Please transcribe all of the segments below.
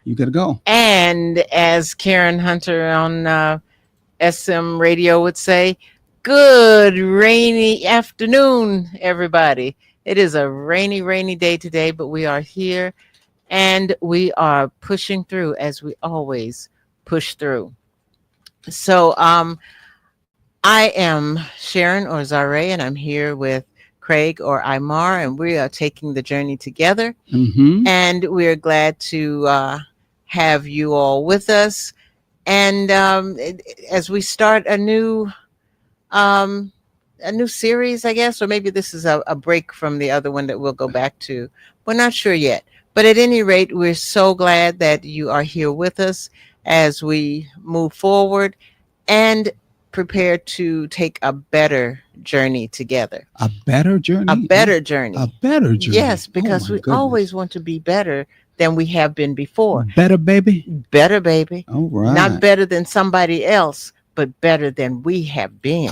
You got to go. And as Karen Hunter on SM Radio would say, good rainy afternoon, everybody. It is a rainy, rainy day today, but we are here and we are pushing through as we always push through. So, I am Sharon or Zare, and I'm here with Craig or Imar, and we are taking the journey together. Mm-hmm. And we're glad to have you all with us. And as we start um, a new series, I guess, or maybe this is a break from the other one that we'll go back to. We're not sure yet. But at any rate, we're so glad that you are here with us as we move forward and prepare to take a better journey together. A better A journey. better A journey. better journey. Yes, Oh because my we goodness. always want to be better than we have been before. Better, baby. Better, baby. All Not right. better than somebody else, but better than we have been.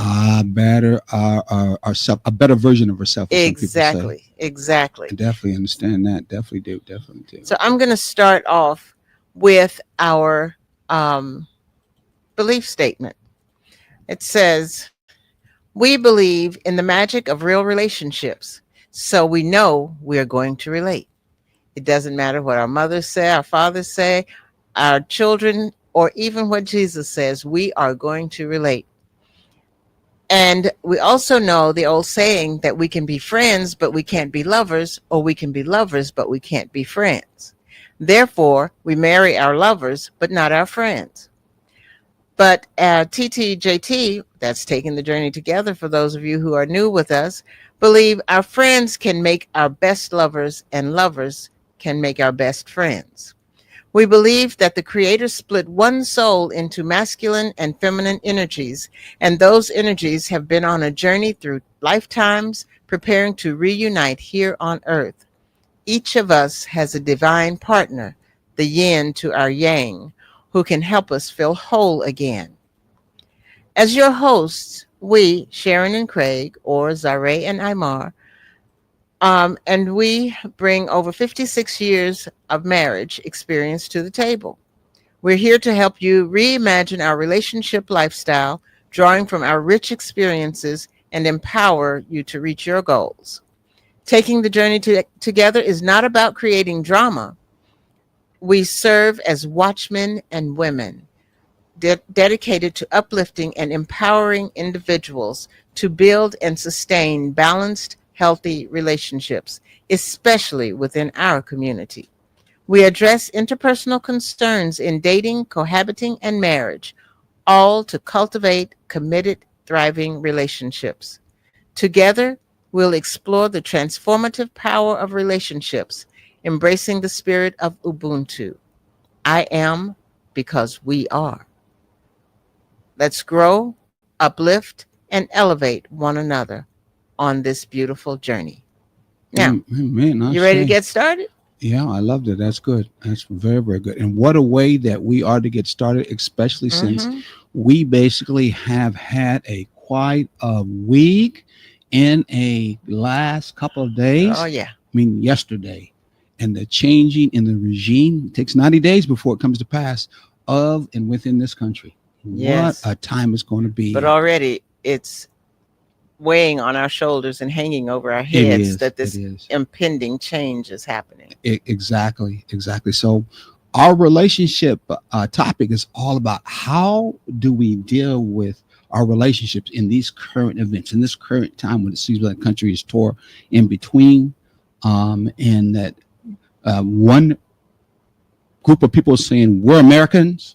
Better, ourself, a better version of ourselves, as some people say. Exactly. I Exactly. definitely understand that. Definitely do. Definitely do. So I'm going to start off with our um, belief statement. It says, we believe in the magic of real relationships, so we know we are going to relate. It doesn't matter what our mothers say, our fathers say, our children, or even what Jesus says, we are going to relate. And we also know the old saying that we can be friends, but we can't be lovers, or we can be lovers, but we can't be friends. Therefore, we marry our lovers, but not our friends. But TTJT, that's taking the journey together for those of you who are new with us, believe our friends can make our best lovers and lovers can make our best friends. We believe that the Creator split one soul into masculine and feminine energies, and those energies have been on a journey through lifetimes preparing to reunite here on earth. Each of us has a divine partner, the yin to our yang, who can help us feel whole again. As your hosts, we, Sharon and Craig, or Zare and Imar, and we bring over 56 years of marriage experience to the table. We're here to help you reimagine our relationship lifestyle, drawing from our rich experiences and empower you to reach your goals. Taking the journey together is not about creating drama. We serve as watchmen and women dedicated to uplifting and empowering individuals to build and sustain balanced, healthy relationships, especially within our community. We address interpersonal concerns in dating, cohabiting, and marriage, all to cultivate committed, thriving relationships. Together, we'll explore the transformative power of relationships, embracing the spirit of Ubuntu. I am because we are. Let's grow, uplift, and elevate one another on this beautiful journey. Now, Man, I you ready to say. get started? Yeah, I loved it. That's good. That's very, very good. And what a way that we are to get started, especially since Mm-hmm. we basically have had a quite a week in a last couple of Oh, days. yeah. I mean, yesterday. And the changing in the regime it takes 90 days before it comes to pass of and within this country. What Yes. a time it's going to But be. already it's weighing on our shoulders and hanging over our It heads is. that It this is. impending change is happening. Exactly, exactly. So, our relationship topic is all about how do we deal with our relationships in these current events, in this current time when it seems like the country is tore in between, and that one group of people saying we're Americans,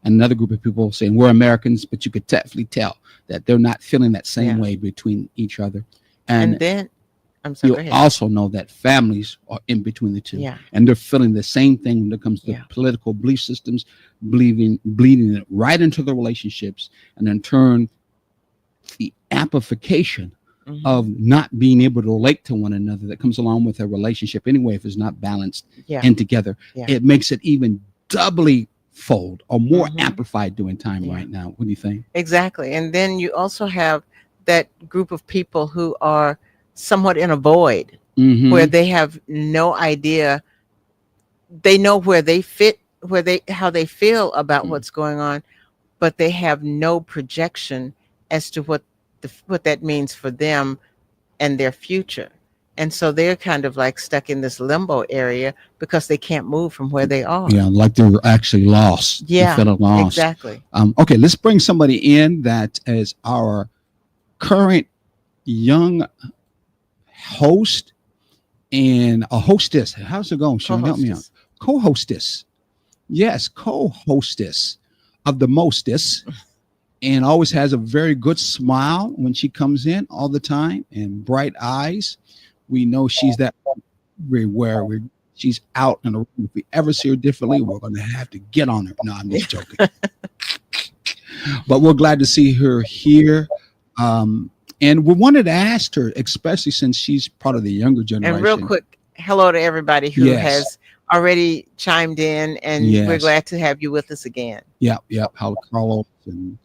and another group of people saying we're Americans, but you could definitely tell that they're not feeling that same Yeah. way between each other. And And then, I'm sorry, you go ahead. also know that families are in between the two, Yeah. and they're feeling the same thing when it comes to Yeah. political belief systems, bleeding it right into the relationships, and in turn, the amplification Hmm. of not being able to relate to one another that comes along with a relationship anyway if it's not balanced Yeah. and together. Yeah. It makes it even doubly fold or more Hmm. amplified during time Yeah. right now. What do you think? Exactly. And then you also have that group of people who are somewhat in a void where Mm-hmm. they have no idea. They know where they fit how they feel about Mm. what's going on, but they have no projection as to what that means for them and their future. And so they're kind of like stuck in this limbo area because they can't move from where they are. Yeah, like they're actually lost. They're Yeah, feeling lost. exactly. Okay, let's bring somebody in that is our current young host and a hostess. How's it going, Sean? Help me out. Co-hostess. Co-hostess. Yes, co-hostess of the mostess, and always has a very good smile when she comes in all the time and bright eyes. We know she's that everywhere. She's out in the room. If we ever see her differently, we're going to have to get on her. No, I'm just joking. But we're glad to see her here. And we wanted to ask her, especially since she's part of the younger generation. And real quick, hello to everybody who Yes. has already chimed in, and we're Yes. glad to have you with us again. Yep. How Carlos and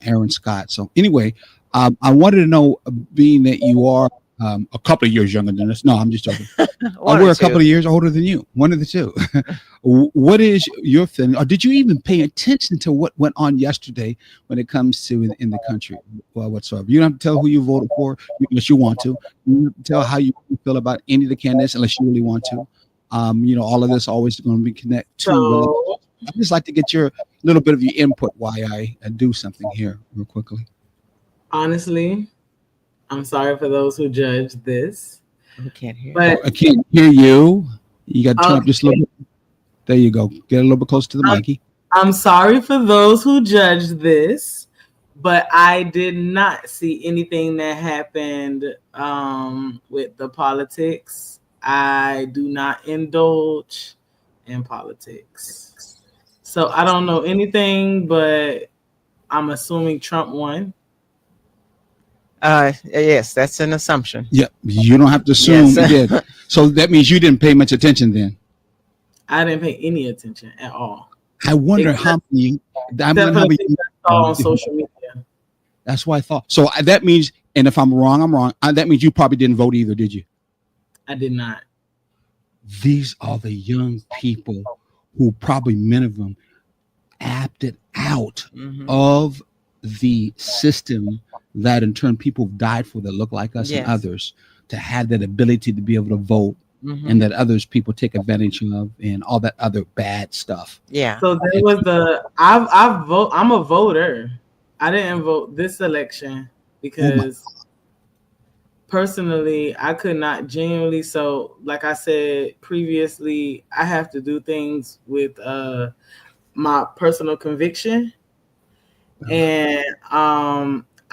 Aaron Scott. So anyway, I wanted to know, being that you are a couple of years younger than us. No, I'm just joking. We're a couple of years older than you. One of the two. What is your feeling? Or did you even pay attention to what went on yesterday when it comes to in the country? Well, whatsoever. You don't have to tell who you voted for unless you want to. You don't have to tell how you feel about any of the candidates unless you really want to. All of this always going to be connected to. So, I'd just like to get your little bit of your input why I do something here real quickly. honestly, I'm sorry for those who judge this, We can't hear. but I can't hear you. You got to turn up just a little bit. There you go. Get a little bit closer to the mic. I'm sorry for those who judge this, but I did not see anything that happened with the politics. I do not indulge in politics. So I don't know anything, but I'm assuming Trump won. Yes, that's an assumption. Yeah, you don't have to assume Yes. you did. So that means you didn't pay much attention then. I didn't pay any attention at all. I wonder Except- how many. Except for the things I saw on social media. That's what I thought. So that means, and if I'm wrong, I'm wrong. That means you probably didn't vote either, did you? I did not. These are the young people who probably many of them opted out Mhm. of the system that in turn people died for that look like us Yes. and others, to have that ability to be able to vote, Mhm. and that others people take advantage of, and all that other bad stuff. Yeah. So there was I vote. I'm a voter. I didn't vote this election because personally I could not genuinely. So like I said previously, I have to do things with my personal conviction, and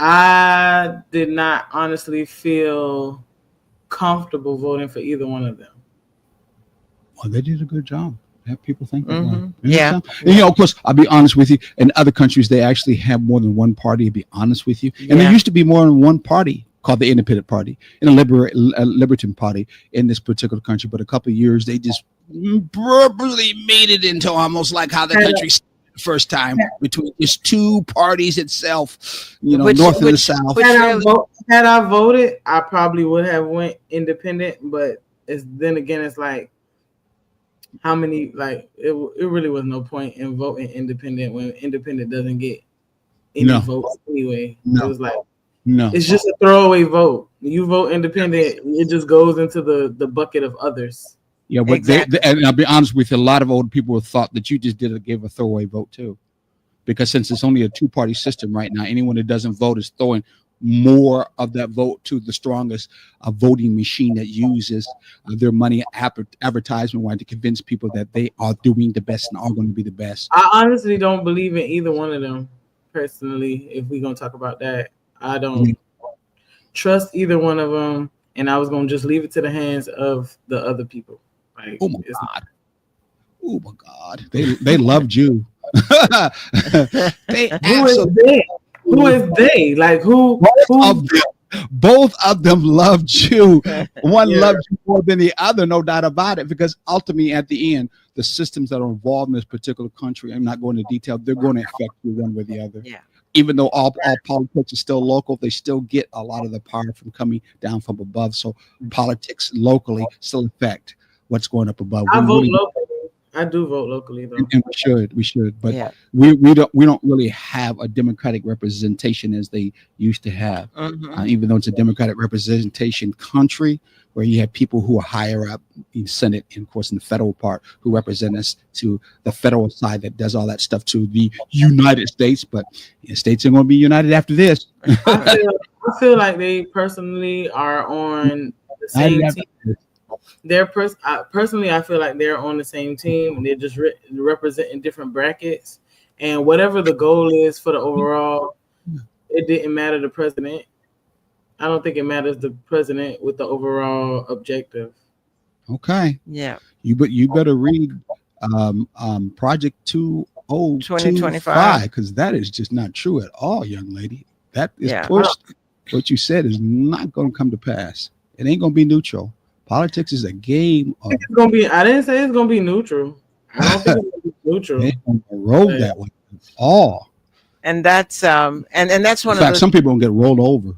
I did not honestly feel comfortable voting for either one of them. Well, they did a good job. Have people think that way. Mhm. You Yeah. understand? And, of course, I'll be honest with you. In other countries, they actually have more than one party. To be honest with you, and there Yeah. used to be more than one party called the Independent Party and a Libertarian Party in this particular country. But a couple of years, they just purposely made it into almost like how the country started the first time, between just two parties itself. North and the South. which really- Had I voted, I probably would have went independent. But then again, it's like how many it really was no point in voting independent when independent doesn't get any No. votes anyway. No. It was like No. it's just a throwaway vote. You vote independent, it just goes into the bucket of others. Yeah, but Exactly. and I'll be honest with you, a lot of old people thought that you just gave a throwaway vote too, because since it's only a two-party system right now, anyone that doesn't vote is throwing more of that vote to the strongest voting machine that uses their money advertisement wanting to convince people that they are doing the best and are going to be the best. I honestly don't believe in either one of them personally. If we're gonna talk about that, I don't trust either one of them, and I was gonna just leave it to the hands of the other people. Like, Oh my it's- God! Oh my God! They loved you. They Who is absolutely. they? Who is they? Like who? Both of them loved you. One Yeah. loved you more than the other, no doubt about it, because ultimately at the end, the systems that are involved in this particular country, I'm not going into detail, they're going to affect you one way or the other. Yeah. Even though all politics is still local, they still get a lot of the power from coming down from above. So politics locally still affect what's going up above. I We vote really- locally. I do vote locally though. and we should, but Yeah. we don't really have a democratic representation as they used to have. Mhm. Even though it's a democratic representation country where you have people who are higher up in Senate and of course in the federal part who represent us to the federal side that does all that stuff to the United States, but the states are going to be united after this. I feel like they personally are on the same United team. after this. Personally, I feel like they're on the same team and they're just representing different brackets. And whatever the goal is for the overall, it didn't matter the president. I don't think it matters the president with the overall objective. Okay, Yeah. you better read Project 2025 because that is just not true at all, young lady. That is pushed. What you said is not going to come to pass. It ain't going to be neutral. Politics is a game of. It's gonna be. I didn't say it's gonna be neutral. I don't think it's gonna be neutral. They don't roll that way at all. And that's and that's one In fact, of the some people are gonna get rolled over.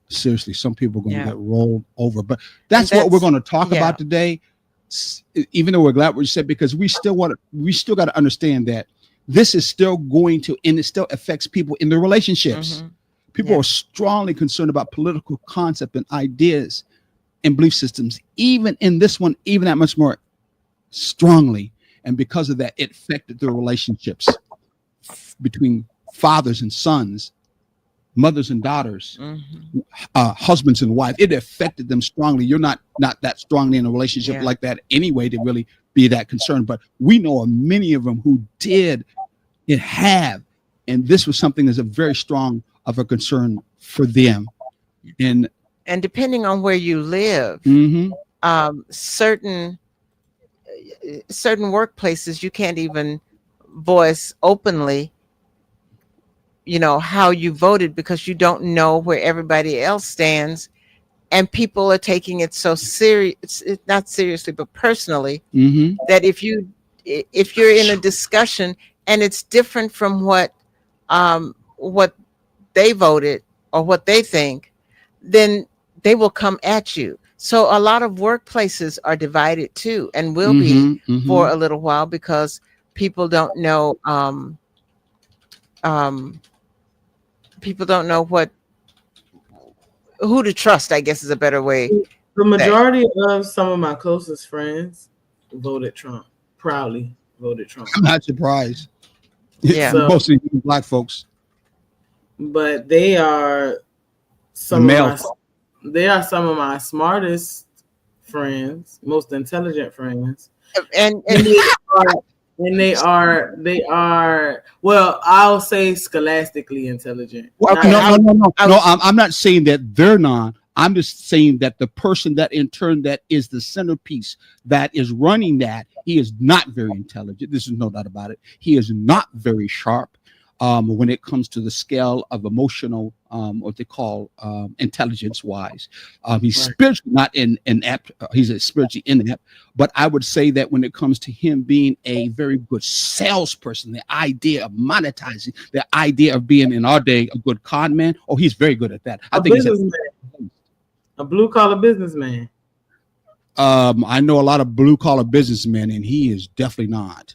Seriously, some people are gonna get rolled over. But that's what we're going to talk about today. Even though we're glad what you said, because we still got to understand that this is still going to, and it still affects people in their relationships. Mhm. People are strongly concerned about political concept and ideas and belief systems, even in this one, even that much more strongly. And because of that, it affected their relationships between fathers and sons, mothers and daughters, husbands and wives. It affected them strongly. You're not that strongly in a relationship like that anyway to really be that concerned. But we know of many of them who did and have, and this was something that's a very strong of a concern for them. And depending on where you live, certain workplaces you can't even voice openly, how you voted because you don't know where everybody else stands, and people are taking it so serious, not seriously but personally, that if you're in a discussion and it's different from what they voted or what they think, then they will come at you. So a lot of workplaces are divided too, and will be for a little while because people don't know. People don't know who to trust, I guess is a better way. The majority of some of my closest friends voted Trump. Proudly voted Trump. I'm not surprised. Yeah, So, mostly black folks. But they are some of my smartest friends, most intelligent friends, and they are well, I'll say scholastically intelligent. Well, no. I'm not saying that they're not. I'm just saying that the person that in turn that is the centerpiece that is running that, he is not very intelligent. This is no doubt about it. He is not very sharp when it comes to the scale of emotional, what they call intelligence wise. He's spiritually not inept. He's spiritually inept. But I would say that when it comes to him being a very good salesperson, the idea of monetizing, the idea of being in our day a good con man, he's very good at that. I think he's a blue collar businessman. I know a lot of blue collar businessmen, and he is definitely not.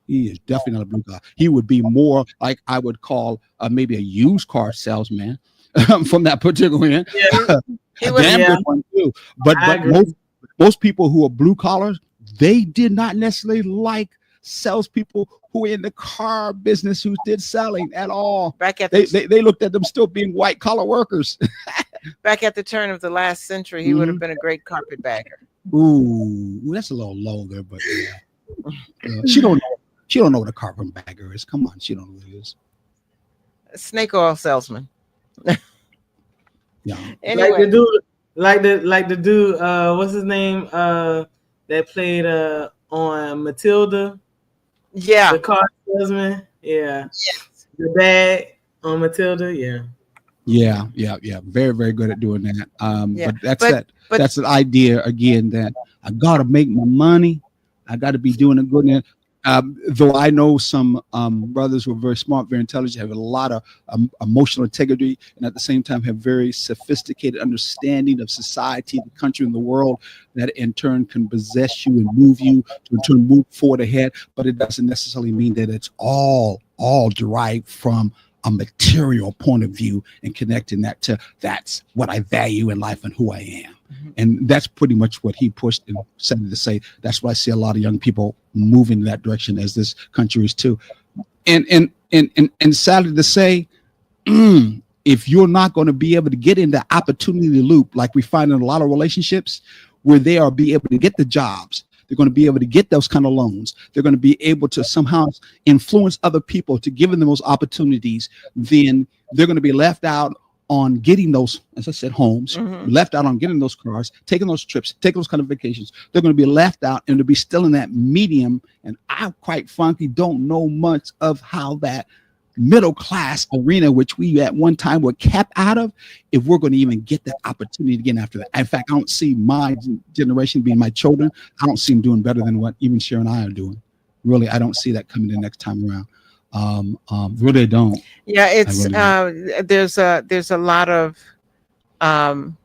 He is definitely not a blue collar. He would be more like I would call maybe a used car salesman from that particular end. Yeah, good one too. But most people who are blue collars, they did not necessarily like salespeople who were in the car business who did selling at all. They looked at them still being white collar workers. Back at the turn of the last century, he would have been a great carpetbagger. Ooh, that's a little low there, but she don't know what a carpetbagger is. Come on, she don't know what it is. A snake oil salesman. Yeah. Anyway. Like the dude, what's his name? That played on Matilda. Yeah. The car salesman. Yeah. Yes. The dad on Matilda. Yeah. Yeah. Very, very good at doing that. But that's an idea again that I gotta make my money. I gotta be doing it good. Though I know some brothers who are very smart, very intelligent, have a lot of emotional integrity, and at the same time have very sophisticated understanding of society, the country, and the world, that in turn can possess you and move you to in turn move forward ahead. But it doesn't necessarily mean that it's all derived from a material point of view and connecting that to that's what I value in life and who I am. And that's pretty much what he pushed and said to say. That's why I see a lot of young people moving in that direction, as this country is too. And sadly to say, if you're not going to be able to get in the opportunity loop, like we find in a lot of relationships, where they are be able to get the jobs, they're going to be able to get those kind of loans, they're going to be able to somehow influence other people to give them those opportunities, then they're going to be left out on getting those, as I said, homes, left out on getting those cars, taking those trips, taking those kind of vacations. They're going to be left out and to be still in that medium. And I quite frankly don't know much of how that middle class arena, which we at one time were capped out of, if we're going to even get that opportunity again after that. In fact, I don't see my generation, being my children, I don't see them doing better than what even Cher and I are doing. Really, I don't see that coming the next time around. Really don't. Yeah, it's really there's a lot of and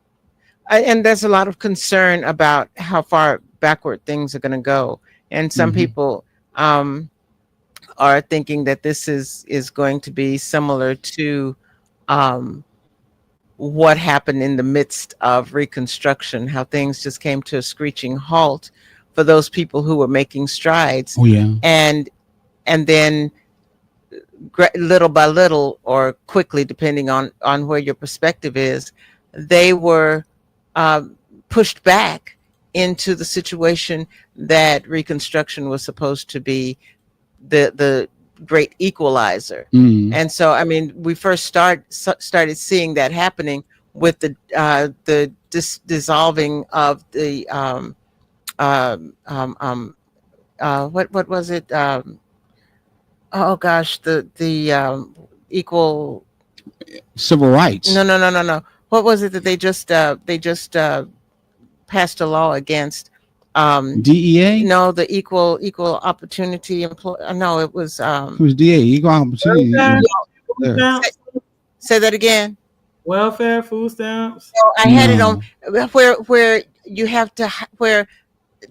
there's a lot of concern about how far backward things are going to go, and some people are thinking that this is going to be similar to what happened in the midst of Reconstruction, how things just came to a screeching halt for those people who were making strides. Oh yeah, and then little by little, or quickly, depending on where your perspective is, they were pushed back into the situation that Reconstruction was supposed to be the great equalizer. And so, I mean, we first started seeing that happening with the dissolving of the what was it? Oh gosh, the equal civil rights. No. What was it that they just passed a law against? DEA? No, the equal opportunity no, it was DEA, equal opportunity. Say that again. Welfare, food stamps. So I had it on where you have to, where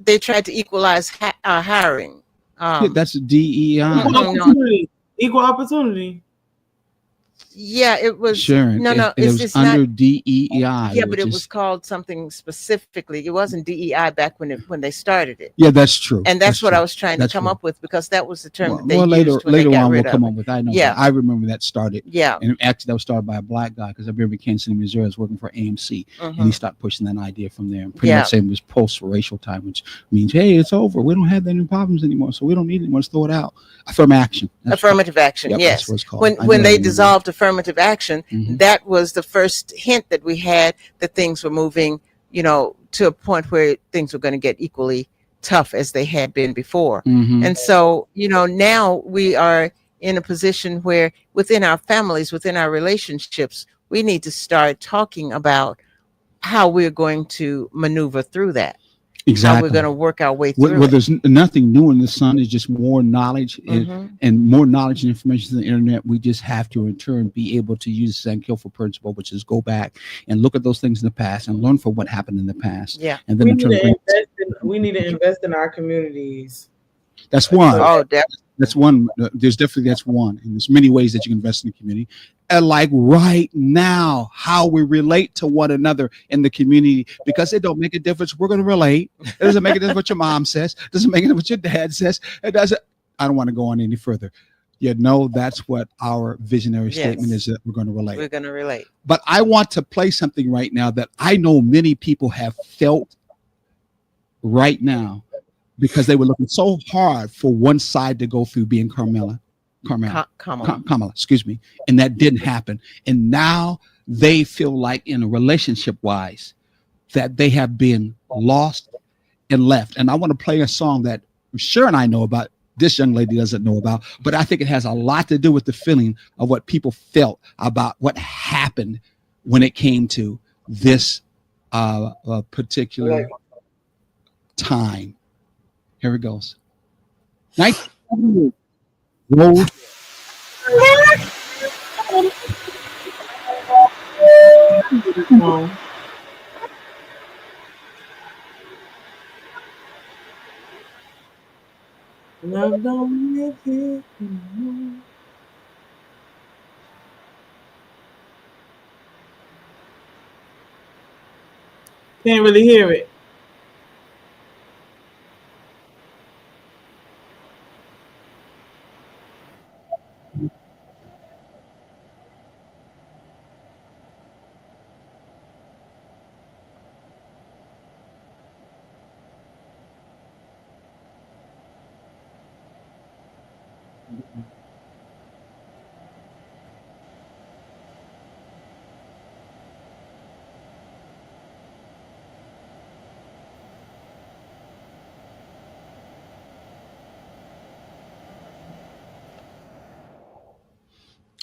they tried to equalize hiring. That's DEI. Equal opportunity. Yeah, it was. Sure. It's under not, DEI. Yeah, but it was called something specifically. It wasn't DEI back when they started it. Yeah, that's true. And that's what I was trying to come up with, because that was the term that they used when later they got on rid we'll come up with. I know. Yeah, I remember that started. Yeah, and actually that was started by a black guy, because I remember Kansas City, Missouri. I was working for AMC, and he started pushing that idea from there. And pretty much saying it was post-racial time, which means, hey, it's over. We don't have any problems anymore, so we don't need it anymore. Let's throw it out. Affirmative action. Affirmative action. Yep, yes. That's what it's called. When they dissolved affirmative action, that was the first hint that we had that things were moving, to a point where things were going to get equally tough as they had been before. And so, now we are in a position where within our families, within our relationships, we need to start talking about how we're going to maneuver through that. Exactly. How we're going to work our way through well, there's nothing new in the sun. It's just more knowledge and more knowledge and information on the internet. We just have to, in turn, be able to use the Sankofa principle, which is go back and look at those things in the past and learn from what happened in the past. Yeah. And then we need to invest in our communities. That's one. Oh, definitely. That's one. That's one. And there's many ways that you can invest in the community. And like right now, how we relate to one another in the community, because it don't make a difference. We're going to relate. It doesn't make a difference what your mom says. It doesn't make a difference what your dad says. It doesn't. I don't want to go on any further. That's what our visionary statement is, that we're going to relate. We're going to relate. But I want to play something right now that I know many people have felt right now, because they were looking so hard for one side to go through, being Kamala, excuse me, and that didn't happen. And now they feel like, in a relationship wise, that they have been lost and left. And I want to play a song that Cher and I know about. This young lady doesn't know about, but I think it has a lot to do with the feeling of what people felt about what happened when it came to this particular time. Here it goes. Rose, No. Love don't make it anymore. Can't really hear it.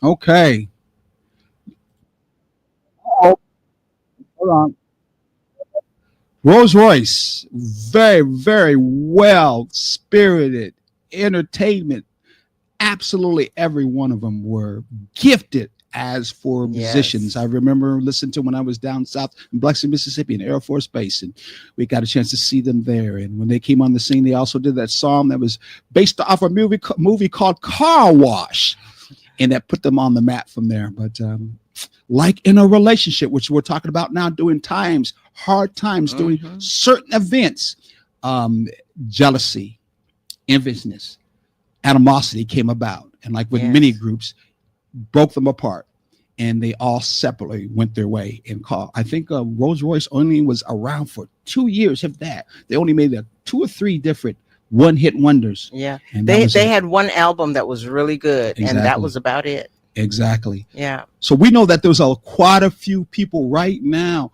okay. Oh, hold on. Rolls Royce, very, very well spirited entertainment. Absolutely every one of them were gifted as for musicians. Yes. I remember listening to when I was down south in Biloxi, Mississippi, in Air Force Base, and we got a chance to see them there. And when they came on the scene, they also did that song that was based off a movie called Car Wash, and that put them on the map from there. But like in a relationship, which we're talking about now, doing times, hard times, doing certain events, jealousy, enviousness, animosity came about, and like with many groups, broke them apart, and they all separately went their way. And I think Rolls Royce only was around for 2 years, if that. They only made 2 or 3 different one-hit wonders. Yeah, and they had one album that was really good, and that Exactly. was about it. Exactly. Yeah. So we know that there's quite a few people right now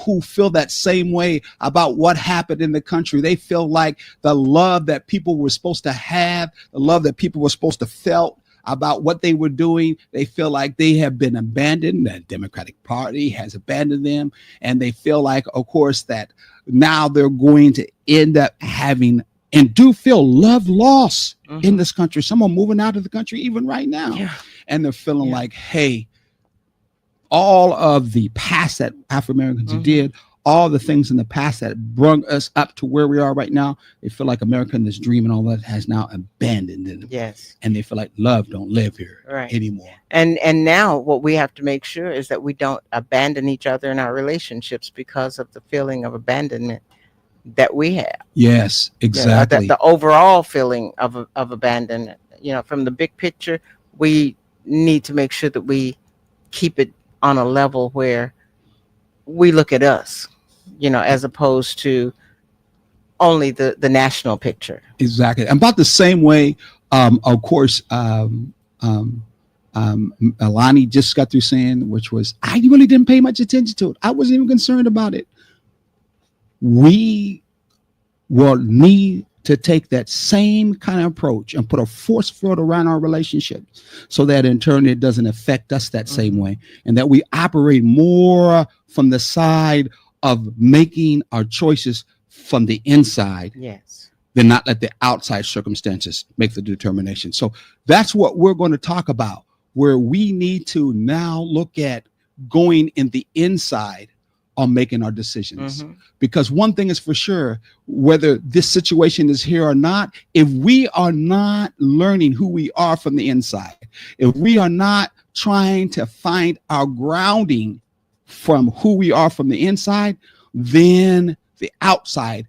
who feel that same way about what happened in the country. They feel like the love that people were supposed to have, the love that people were supposed to felt about what they were doing, they feel like they have been abandoned. The Democratic Party has abandoned them. And they feel like, of course, that now they're going to end up having and do feel love loss in this country. Some are moving out of the country even right now. Yeah. And they're feeling like, hey, all of the past that Afro-Americans did, all the things in the past that brought us up to where we are right now, they feel like America and this dream and all that has now abandoned them. Yes. And they feel like love don't live here anymore. And now what we have to make sure is that we don't abandon each other in our relationships because of the feeling of abandonment that we have. Yes, exactly. The overall feeling of abandonment, from the big picture, we need to make sure that we keep it on a level where we look at us, as opposed to only the national picture. Exactly. About the same way, of course, Alani just got through saying, which was, I really didn't pay much attention to it. I wasn't even concerned about it. We will need to take that same kind of approach and put a force field around our relationship so that in turn it doesn't affect us that same way, and that we operate more from the side of making our choices from the inside. Yes. Than not let the outside circumstances make the determination. So that's what we're going to talk about, where we need to now look at going in the inside on making our decisions. Because one thing is for sure, whether this situation is here or not, if we are not learning who we are from the inside, if we are not trying to find our grounding from who we are from the inside, then the outside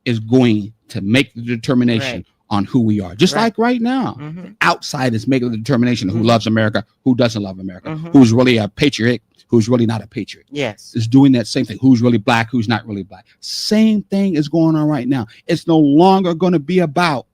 is going to make the determination on who we are. Just like right now, the outside is making the determination of who loves America, who doesn't love America, who's really a patriot, who's really not a patriot. Yes. Is doing that same thing. Who's really black, who's not really black. Same thing is going on right now. It's no longer going to be about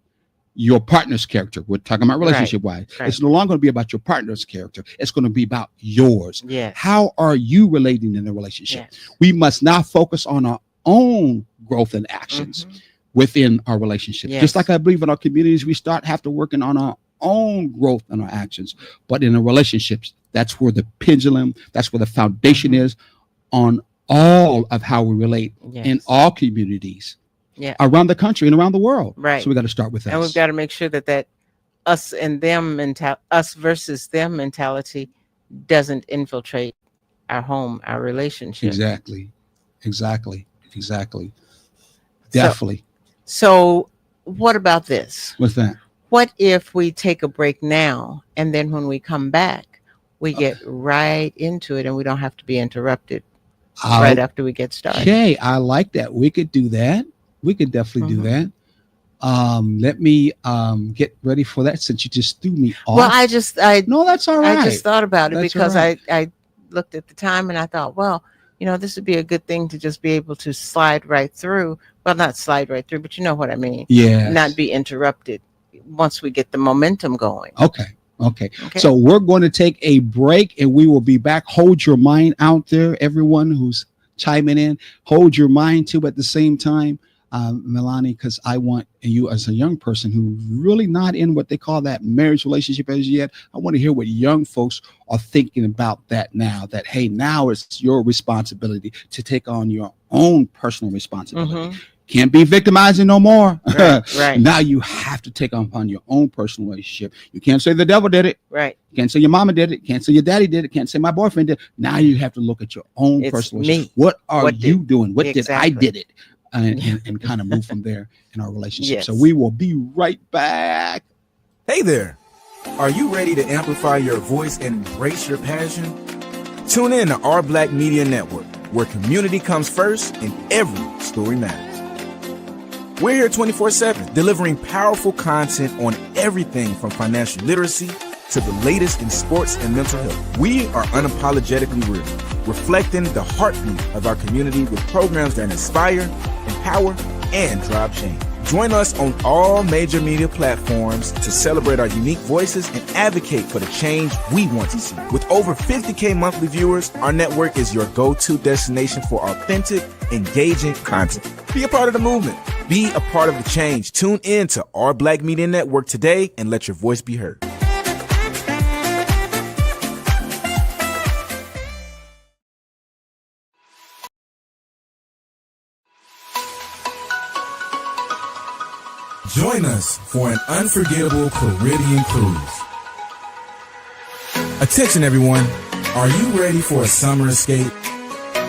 your partner's character. We're talking about relationship wise. It's no longer going to be about your partner's character. It's going to be about yours. Yes. How are you relating in the relationship? Yes. We must now focus on our own growth and actions within our relationship. Yes. Just like I believe in our communities, we have to working on our own growth and our actions. But in the relationships, that's where the pendulum, that's where the foundation is on all of how we relate in all communities. Yeah. around the country and around the world. Right. So we got to start with that. And we've got to make sure that us and them us versus them mentality doesn't infiltrate our home, our relationship. Exactly. Definitely. So what about this? What's that? What if we take a break now, and then when we come back, we get right into it and we don't have to be interrupted right after we get started? Okay, I like that. We could do that. We could definitely do that. Let me get ready for that since you just threw me off. Well, no, that's all right. I just thought about it That's because all right. I looked at the time and I thought, well, this would be a good thing to just be able to slide right through. Well, not slide right through, but you know what I mean. Yeah. Not be interrupted once we get the momentum going. Okay. So we're going to take a break and we will be back. Hold your mind out there, everyone who's chiming in. Hold your mind too at the same time, Melanie, because I want you as a young person who's really not in what they call that marriage relationship as yet. I want to hear what young folks are thinking about that now, that, hey, now it's your responsibility to take on your own personal responsibility. Can't be victimizing no more. Right. Now you have to take upon your own personal relationship. You can't say the devil did it. Right. You can't say your mama did it. Can't say your daddy did it. Can't say my boyfriend did it. Now you have to look at your own personal relationship. What are you doing? What did I did it? And kind of move from there in our relationship. Yes. So we will be right back. Hey there. Are you ready to amplify your voice and embrace your passion? Tune in to Our Black Media Network, where community comes first and every story matters. We're here 24/7, delivering powerful content on everything from financial literacy to the latest in sports and mental health. We are unapologetically real, reflecting the heartbeat of our community with programs that inspire, empower, and drive change. Join us on all major media platforms to celebrate our unique voices and advocate for the change we want to see. With over 50K monthly viewers, our network is your go-to destination for authentic, engaging content. Be a part of the movement. Be a part of the change. Tune in to Our Black Media Network today and let your voice be heard. Join us for an unforgettable Caribbean cruise. Attention everyone, are you ready for a summer escape?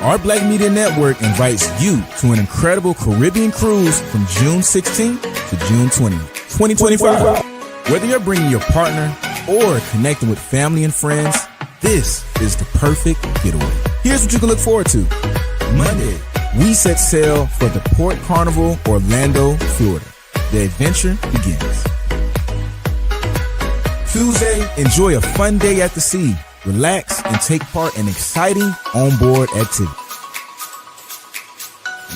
Our Black Media Network invites you to an incredible Caribbean cruise from June 16th to June 20th, 2025. Whether you're bringing your partner or connecting with family and friends, this is the perfect getaway. Here's what you can look forward to. Monday, we set sail for the Port Carnival, Orlando, Florida. The adventure begins. Tuesday, enjoy a fun day at the sea. Relax and take part in exciting onboard activity.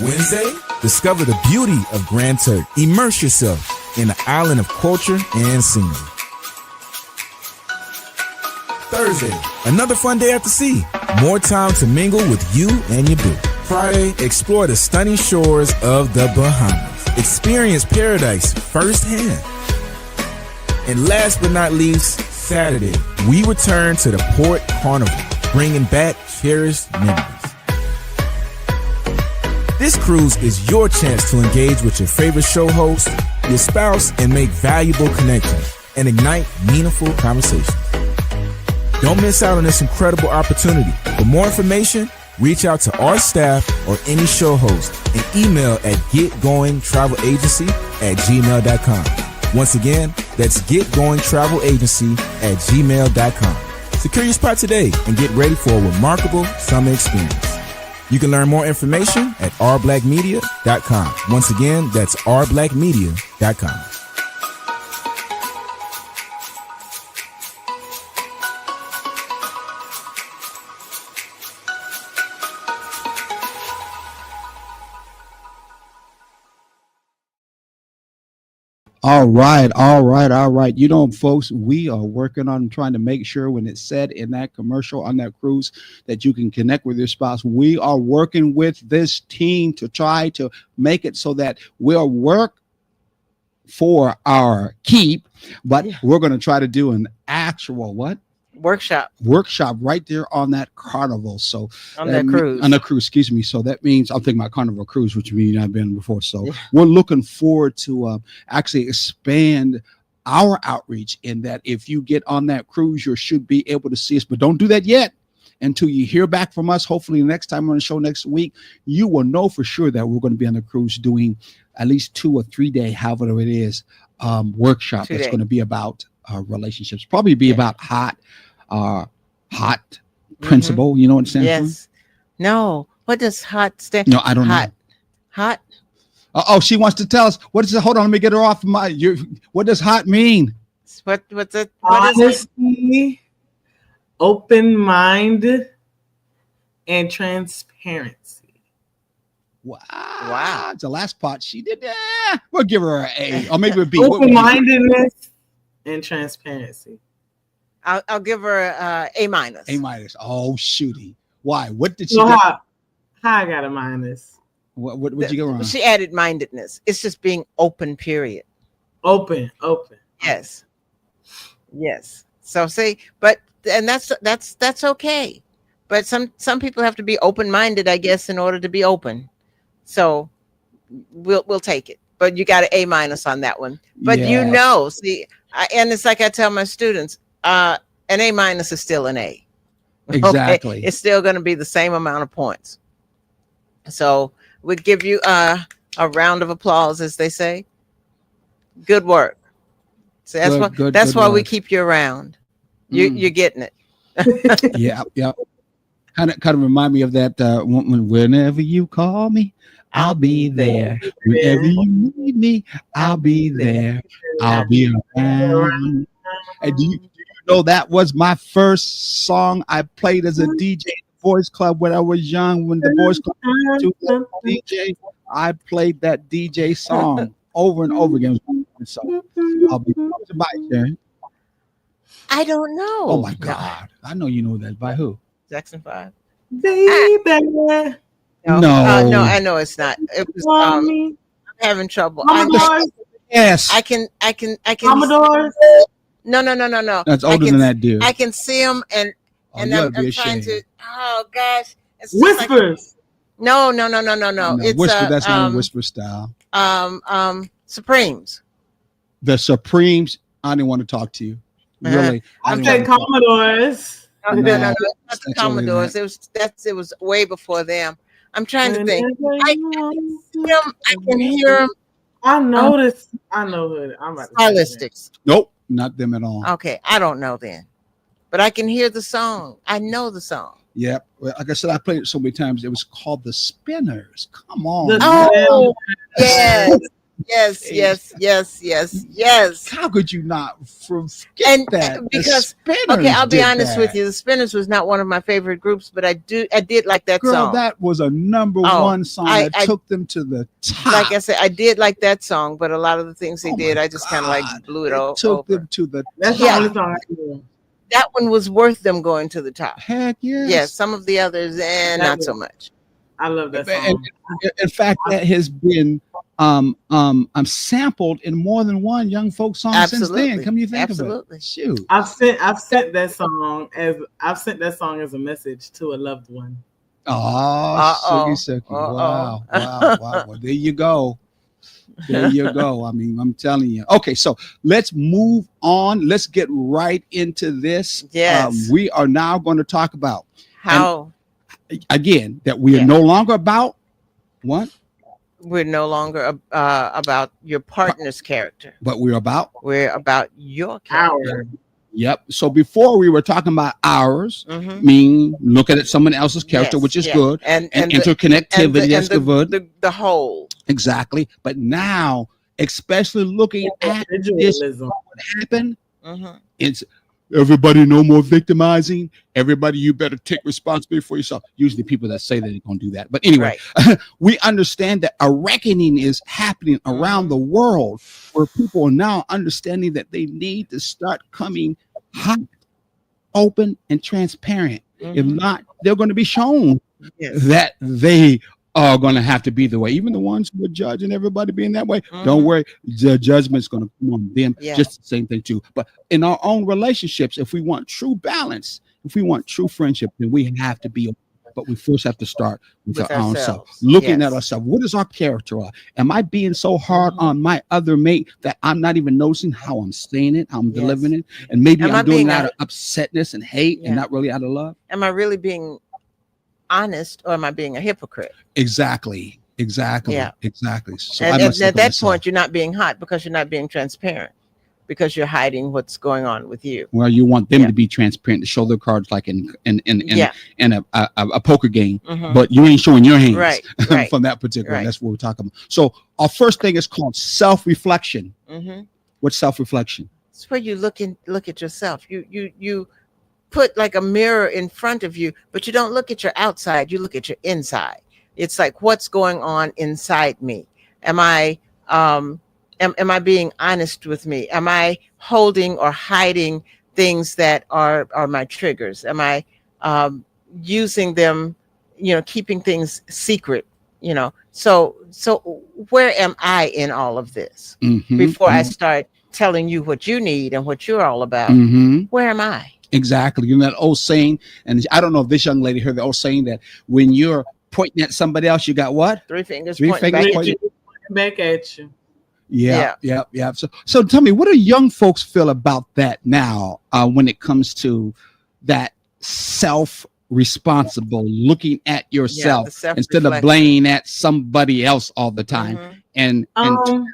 Wednesday, discover the beauty of Grand Turk. Immerse yourself in the island of culture and scenery. Thursday, another fun day at the sea. More time to mingle with you and your boo. Friday, explore the stunning shores of the Bahamas. Experience paradise firsthand. And last but not least, Saturday, we return to the Port Carnival, bringing back cherished memories. This cruise is your chance to engage with your favorite show host, your spouse, and make valuable connections and ignite meaningful conversations. Don't miss out on this incredible opportunity. For more information, reach out to our staff or any show host and email at getgoingtravelagency@gmail.com. Once again, that's getgoingtravelagency@gmail.com. Secure your spot today and get ready for a remarkable summer experience. You can learn more information at rblackmedia.com. Once again, that's rblackmedia.com. All right. You know, folks, we are working on trying to make sure when it's said in that commercial on that cruise that you can connect with your spouse. We are working with this team to try to make it so that we'll work for our keep, but we're going to try to do an actual what? workshop right there on that Carnival. So on that cruise. On the cruise, excuse me. So that means I'm thinking about Carnival Cruise, which means I've been before. So Yeah. we're looking forward to actually expand our outreach in that if you get on that cruise, you should be able to see us, but don't do that yet until you hear back from us. Hopefully next time on the show next week, you will know for sure that we're going to be on the cruise doing at least 2 or 3 day, however it is, workshop 2 that's day. going to be about relationships, probably be Yeah. about hot principle. You know what I'm saying? Yes. No. What does hot stand? No, I don't hot. know. Hot. Oh, she wants to tell us. What is it? Hold on, let me get her off what does hot mean? What's it? What is it? Honesty, open mind, and transparency. Wow. The last part she did that. We'll give her an A or maybe a B. Open mindedness and transparency. I'll give her a A-. A-. Oh, shooty. Why? What did she So get? how I got a minus? What did you get wrong? She added mindedness. It's just being open, period. Open. Yes. So see, but and that's okay. But some people have to be open-minded, I guess, in order to be open. So we'll take it. But you got an A- on that one. But Yes. see, and it's like I tell my students, an A- is still an A. Okay? Exactly. It's still going to be the same amount of points. So we give you a round of applause, as they say. Good work. So that's why we work. keep you around. You're getting it. Yeah. Kind of remind me of that whenever you call me, I'll be there. Whenever you need me, I'll be there. I'll be around. And do you know that was my first song I played as a DJ at the Boys Club when I was young, when the Boys Club was DJ, I played that DJ song over and over again. So I'll be by Sharon. I don't know. Oh my God. I know you know that. By who? Jackson 5. Baby. No. No, I know it's not. It was I'm having trouble. Commodores. Yes. I can Commodores. No. That's older than that dude. I can see them and Oh, and you ought I'm to be trying ashamed. to. Oh gosh, it's just like- Whispers. no. It's Whisper, that's not a whisper style. Supremes. The Supremes, I didn't want to talk to you. Really. I I didn't said wanna talk. Commodores. No, No, not the that's older than Commodores. It was way before them. I'm trying to think. I can hear them. I noticed. I know who. I'm about to say that. Stylistics. Nope, not them at all. Okay, I don't know then, but I can hear the song. I know the song. Yep. Well, like I said, I played it so many times. It was called the Spinners. Come on. The- Oh, yes. How could you not forget And that? The because Spinners okay, I'll be did honest that. with you. The Spinners was not one of my favorite groups, but I did like that Girl, song. that was a number Oh, one song I- that took them to the top. Like I said, I did like that song, but a lot of the things they Oh did, my I just kind of like God. blew it It took over. them to the That's Yeah. the only song I can. That one was worth them going to the top. heck yes. Yes, some of the others, and not so much. I love that And- song. in fact, that has been sampled in more than one young folk song since Absolutely. then. Come you think Absolutely. of it. Shoot. I've sent that song as a message to a loved one. Oh, Uh-oh. Suki. Uh-oh. Wow. Well, there you go. There you go. I mean, I'm telling you. Okay, so let's move on. Let's get right into this. Yes. We are now going to talk about, How again, that we are Yeah. no longer about what, we're no longer about your partner's character. but we're about. We're about your character. Our Yep. So before we were talking about ours, Mhm. meaning looking at someone else's character, Yes, which is yeah. good, And and the- interconnectivity, and that's good. the whole. Exactly. But now, especially looking at individualism. what happened, Mhm. it's everybody no more victimizing. Everybody, you better take responsibility for yourself. Usually people that say that they're going to do that. But anyway, Right. we understand that a reckoning is happening around the world where people are now understanding that they need to start coming hot, open, and transparent. If Mhm. not, they're going to be shown Yes. that they are going to have to be the way. Even the ones who are judging everybody being that way, don't Mhm. worry, the judgment's going to come on them. Yeah. Just the same thing too. But in our own relationships, if we want true balance, if we want true friendship, then we have to be. But we first have to start with With our own self, ourselves. looking Yes. at ourselves. What is our character like? Am I being so hard Mhm. on my other mate that I'm not even noticing how I'm saying it, how I'm Yes. delivering it, and maybe Am I I'm doing being it out a- of upsetness and hate, Yeah. and not really out of love? Am I really being honest, or am I being a hypocrite? Exactly. Yeah. Exactly. So And I must at look at that myself. point, you're not being hot because you're not being transparent, because you're hiding what's going on with you. Well, you want them Yeah. to be transparent, to show their cards like in Yeah. a poker game, Mhm. but you ain't showing your hands Right. Right. from that particular. Right. That's what we're talking about. So our first thing is called self-reflection. Mm-hmm. What's self-reflection? It's where you look at yourself. You put like a mirror in front of you, but you don't look at your outside. You look at your inside. It's like, what's going on inside me? Am I am I being honest with me? Am I holding or hiding things that are my triggers? Am I using them, keeping things secret? So where am I in all of this? Mhm, Before I mhm, start telling you what you need and what you're all about, mhm. where am I? Exactly. You know that old saying, and I don't know if this young lady heard the old saying that when you're pointing at somebody else, you got what? Three fingers Three pointing fingers back at pointing- you. Back at you. Yeah. So tell me, what do young folks feel about that now when it comes to that self-responsible looking at yourself the instead of self-reflection. blaming at somebody else all the time? Mhm. And Um,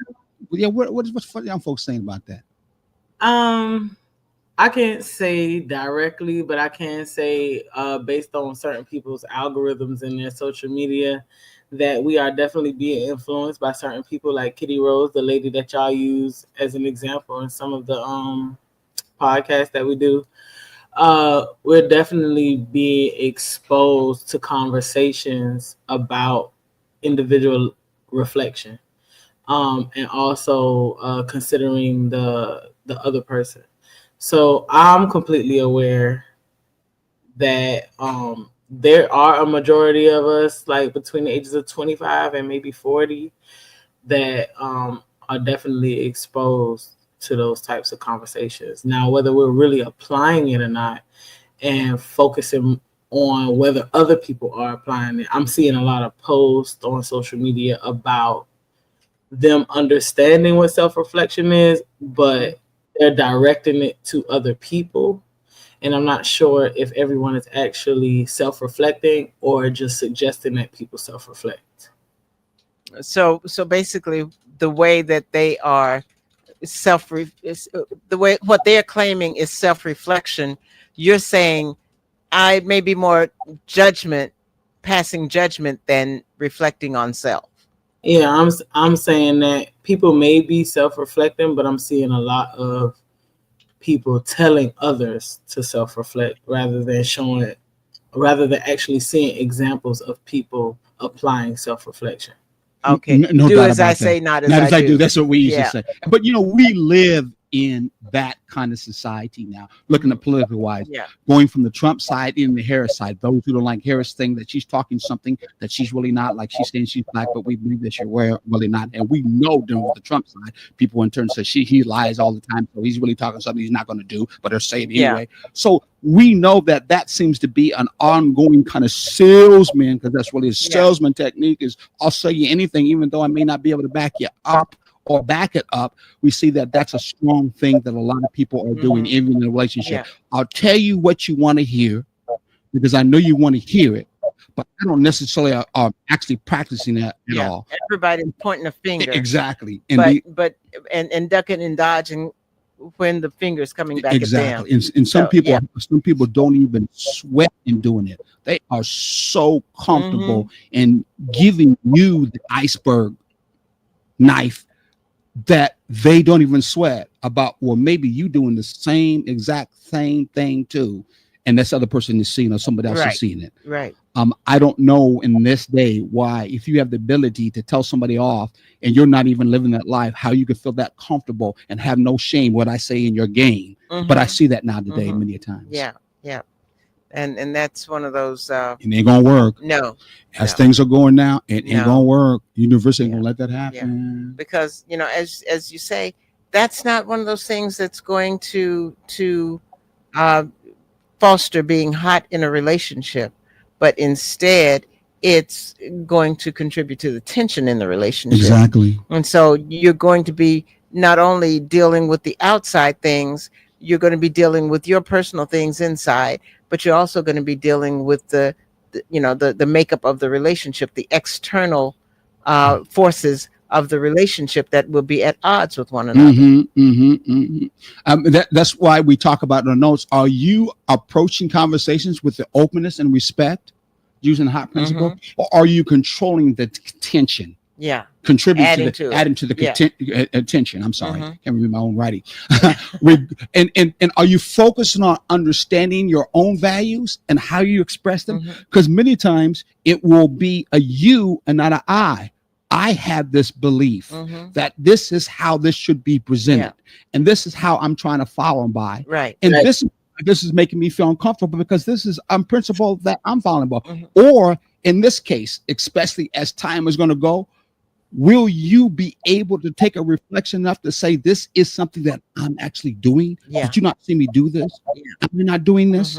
yeah, what's young folks saying about that? I can't say directly, but I can say based on certain people's algorithms in their social media that we are definitely being influenced by certain people like Kitty Rose, the lady that y'all use as an example in some of the podcasts that we do. We're definitely being exposed to conversations about individual reflection, and also considering the other person. So I'm completely aware that there are a majority of us, like between the ages of 25 and maybe 40, that are definitely exposed to those types of conversations. Now, whether we're really applying it or not and focusing on whether other people are applying it, I'm seeing a lot of posts on social media about them understanding what self-reflection is, but they're directing it to other people. And I'm not sure if everyone is actually self-reflecting or just suggesting that people self-reflect. So basically, the way that they are the way what they are claiming is self-reflection. You're saying I may be more passing judgment than reflecting on self. Yeah, I'm saying that people may be self-reflecting, but I'm seeing a lot of people telling others to self-reflect rather than actually seeing examples of people applying self-reflection. Okay. No Do doubt as about I that. say, not Not as I do. That's what we used Yeah. to say. But we live in that kind of society now. Looking at political wise, Yeah. going from the Trump side in the Harris side. Those who don't like Harris think that she's talking something that she's really not. Like she's saying she's black, but we believe that she's really not. And we know during the Trump side, people in turn say he lies all the time, so he's really talking something he's not going to do, but they're saying it anyway. So we know that seems to be an ongoing kind of salesman, because that's really a salesman technique. Is I'll sell you anything, even though I may not be able to back you up or back it up. We see that that's a strong thing that a lot of people are doing, even in a relationship. Yeah. I'll tell you what you want to hear because I know you want to hear it, but I don't necessarily are actually practicing that at all. Everybody's pointing a finger. Exactly. But ducking and dodging when the finger's coming back exactly. at them. And some people don't even sweat in doing it. They are so comfortable in giving you the iceberg knife that they don't even sweat about, well, maybe you doing the exact same thing too, and this other person is seeing, or somebody else is seeing it. Right. I don't know in this day why, if you have the ability to tell somebody off and you're not even living that life, how you can feel that comfortable and have no shame what I say in your game. But I see that now today many a times. Yeah. And that's one of those. It ain't gonna work. No, As no. things are going now, it ain't No. gonna work. University ain't Yeah. gonna let that happen. because as you say, that's not one of those things that's going to uh, foster being hot in a relationship, but instead it's going to contribute to the tension in the relationship. Exactly. And so you're going to be not only dealing with the outside things, you're going to be dealing with your personal things inside, but you're also going to be dealing with the makeup of the relationship, the external forces of the relationship that will be at odds with one another. That's why we talk about in the notes. Are you approaching conversations with the openness and respect, using the hot principle, or are you controlling the tension? Yeah. Contributing Adding to the yeah. attention. I'm sorry, can't read my own writing. and are you focusing on understanding your own values and how you express them? Because many times it will be a you and not an I. I have this belief that this is how this should be presented, and this is how I'm trying to follow by. Right. And this is making me feel uncomfortable because this is a principle that I'm following by. Or in this case, especially as time is going to go, will you be able to take a reflection enough to say, this is something that I'm actually doing? Yeah. Did you not see me do this? Am I not doing this?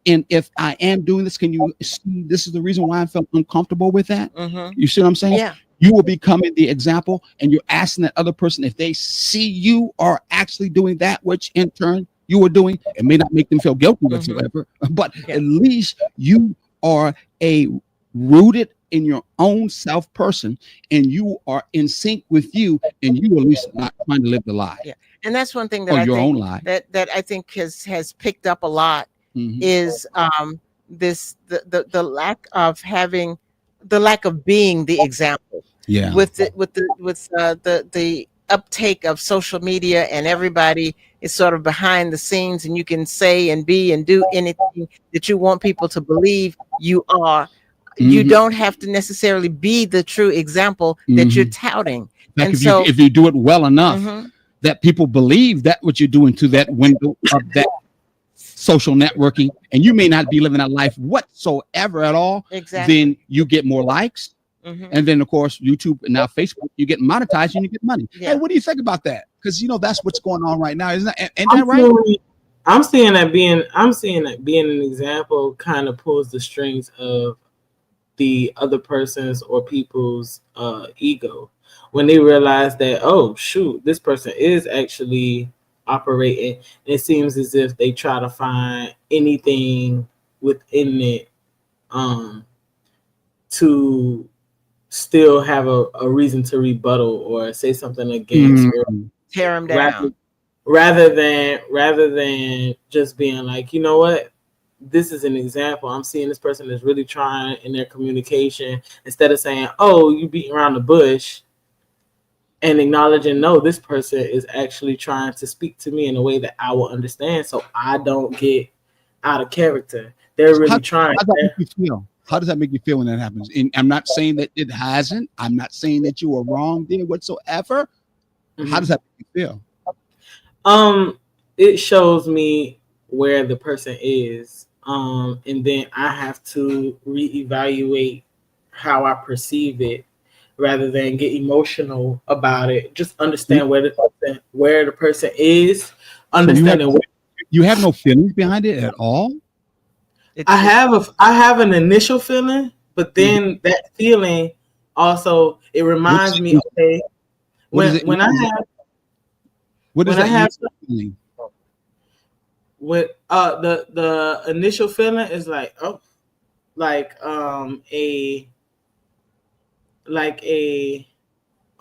And if I am doing this, can you see this is the reason why I felt uncomfortable with that? You see what I'm saying? Yeah. You will becoming the example, and you're asking that other person if they see you are actually doing that, which in turn you are doing. It may not make them feel guilty whatsoever, but at least you are a rooted in your own self person, and you are in sync with you, and you at least not trying to live the lie. Yeah. And that's one thing that Or I your think own lie. that I think has picked up a lot is the lack of having the lack of being the example. Yeah. With the uptake of social media, and everybody is sort of behind the scenes, and you can say and be and do anything that you want people to believe you are. You don't have to necessarily be the true example that you're touting. Like And if so you do it well enough that people believe that what you're doing to that window of that social networking, and you may not be living that life whatsoever at all, then you get more likes. And then, of course, YouTube and now Facebook, you get monetized and you get money. Yeah. Hey, what do you think about that? Because that's what's going on right now, isn't that? Ain't that right? I'm seeing that being an example kind of pulls the strings of the other person's or people's ego when they realize that, oh shoot, this person is actually operating. It seems as if they try to find anything within it to still have a reason to rebuttal or say something against or tear them down, rather than just being like, you know what, this is an example. I'm seeing this person is really trying in their communication, instead of saying, oh, you beating around the bush, and acknowledging, no, this person is actually trying to speak to me in a way that I will understand, so I don't get out of character. They're really trying. How does that make you feel? How does that make you feel when that happens? And I'm not saying that it hasn't. I'm not saying that you are wrong there whatsoever. How does that make you feel? It shows me where the person is. And then I have to reevaluate how I perceive it rather than get emotional about it. Just understand where the person is. Understanding so you have no feelings behind it at all? I have an initial feeling, but then that feeling also, it reminds me, okay, when I have feeling? With the initial feeling is like, oh,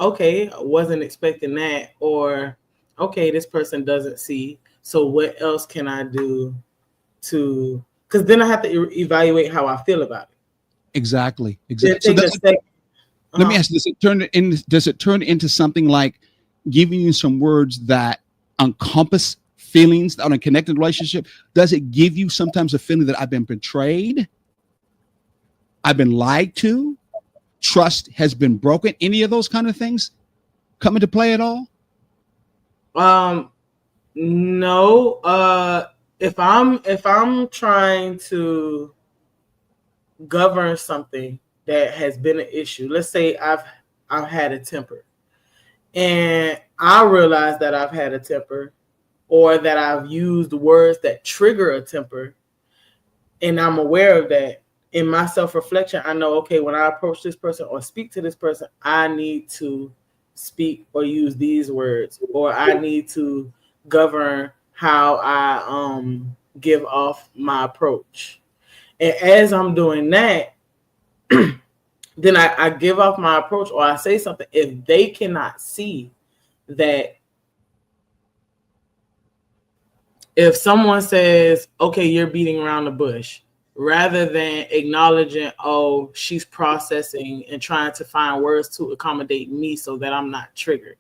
okay, I wasn't expecting that, or okay, this person doesn't see, so what else can I do to, because then I have to evaluate how I feel about it. Exactly. So let me ask you, does it turn into something like giving you some words that encompass feelings on a connected relationship? Does it give you sometimes a feeling that I've been betrayed, I've been lied to, trust has been broken? Any of those kind of things come into play at all? No. if I'm trying to govern something that has been an issue, let's say I've had a temper, and I realize that I've had a temper, or that I've used words that trigger a temper, and I'm aware of that. In my self-reflection, I know, okay, when I approach this person or speak to this person, I need to speak or use these words, or I need to govern how I give off my approach. And as I'm doing that, then I give off my approach, or I say something. If they cannot see that, if someone says, okay, you're beating around the bush, rather than acknowledging, oh, she's processing and trying to find words to accommodate me so that I'm not triggered.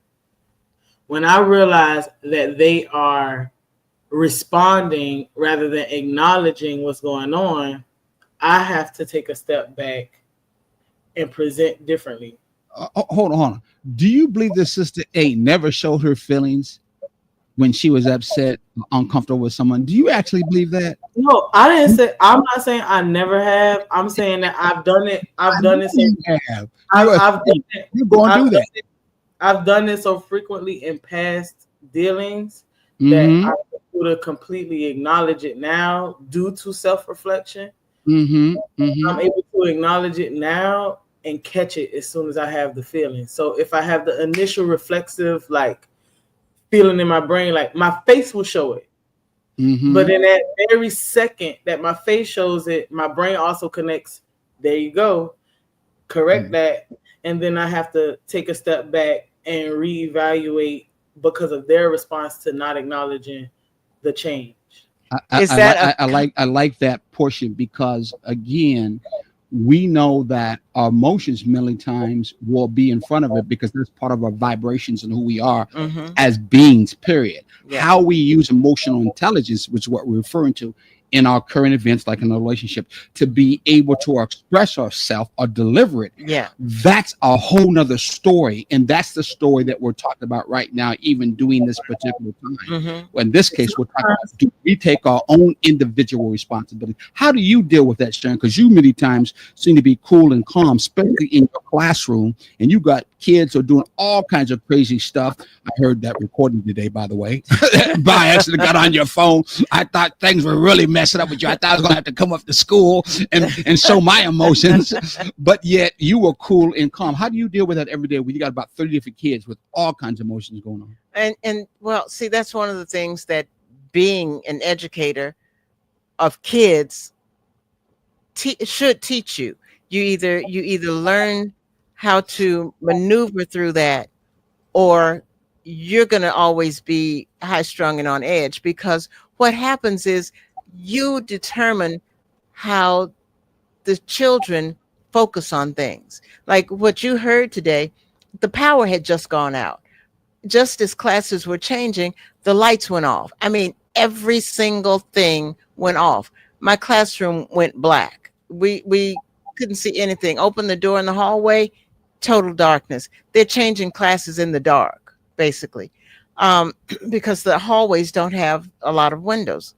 When I realize that they are responding rather than acknowledging what's going on, I have to take a step back and present differently. Hold on. Do you believe this sister A never showed her feelings when she was upset, uncomfortable with someone? Do you actually believe that? No, I didn't say. I'm not saying I never have. I'm saying that I've done it. I've done it. You're going to do that. I've done it so frequently in past dealings Mm-hmm. that I'm able to completely acknowledge it now due to self-reflection. Mm-hmm. Mm-hmm. I'm able to acknowledge it now and catch it as soon as I have the feeling. So if I have the initial reflexive, like, feeling in my brain, like, my face will show it. Mm-hmm. But in that very second that my face shows it, my brain also connects, there you go, correct that. And then I have to take a step back and reevaluate because of their response to not acknowledging the change. I like that portion, because again, we know that our emotions many times will be in front of it, because that's part of our vibrations and who we are as beings, period. Yeah. How we use emotional intelligence, which is what we're referring to in our current events, like in a relationship, to be able to express ourselves or deliver it. Yeah. That's a whole nother story. And that's the story that we're talking about right now, even doing this particular time. In this case, we're talking about, do we take our own individual responsibility? How do you deal with that, Sharon? Because you many times seem to be cool and calm, especially in your classroom, and you got kids who are doing all kinds of crazy stuff. I heard that recording today, by the way. By accident, got on your phone. I thought things were really messing up with you. I thought I was going to have to come up to school and show my emotions, but yet you were cool and calm. How do you deal with that every day when you got about 30 different kids with all kinds of emotions going on? And well, see, that's one of the things that being an educator of kids should teach you. You either learn how to maneuver through that, or you're going to always be high strung and on edge, because what happens is you determine how the children focus on things. Like what you heard today, the power had just gone out. Just as classes were changing, the lights went off. I mean, every single thing went off. My classroom went black. We couldn't see anything. Open the door in the hallway, total darkness. They're changing classes in the dark, basically, because the hallways don't have a lot of windows.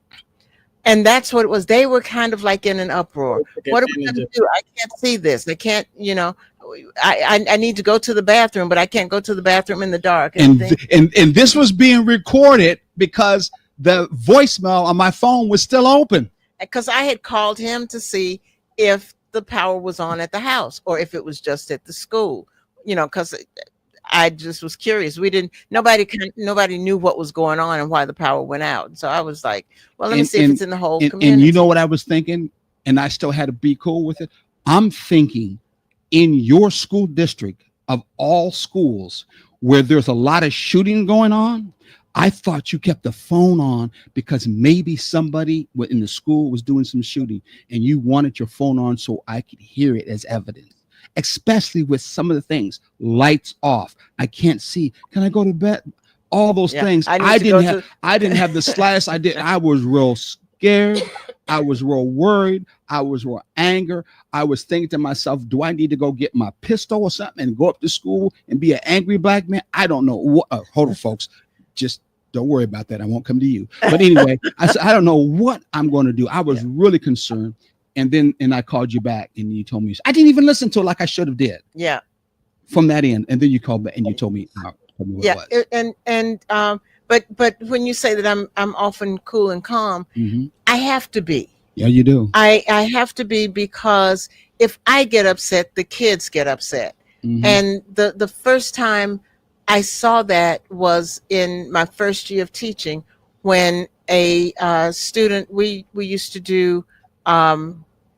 And that's what it was. They were kind of like in an uproar. What are we going to do? I can't see this. I can't, I need to go to the bathroom, but I can't go to the bathroom in the dark. And this was being recorded because the voicemail on my phone was still open. Because I had called him to see if the power was on at the house or if it was just at the school, because I just was curious. Nobody knew what was going on and why the power went out. So I was like, well, let me see if it's in the whole community. And you know what I was thinking? And I still had to be cool with it. I'm thinking, in your school district, of all schools where there's a lot of shooting going on, I thought you kept the phone on because maybe somebody in the school was doing some shooting and you wanted your phone on so I could hear it as evidence. Especially with some of the things, lights off, I can't see, can I go to bed? All those things. I didn't have the slightest idea. I was real scared. I was real worried. I was real angry. I was thinking to myself, do I need to go get my pistol or something and go up to school and be an angry black man? I don't know. Hold on, folks. Just Don't worry about that. I won't come to you. But anyway, I said, I don't know what I'm going to do. I was really concerned. And I called you back and you told me, I didn't even listen to it like I should have did Yeah. from that end. And then you called back and you told me, what Yeah. it was. But when you say that I'm often cool and calm, I have to be. Yeah, you do. I have to be, because if I get upset, the kids get upset. And the first time I saw that was in my first year of teaching, when a student, we used to do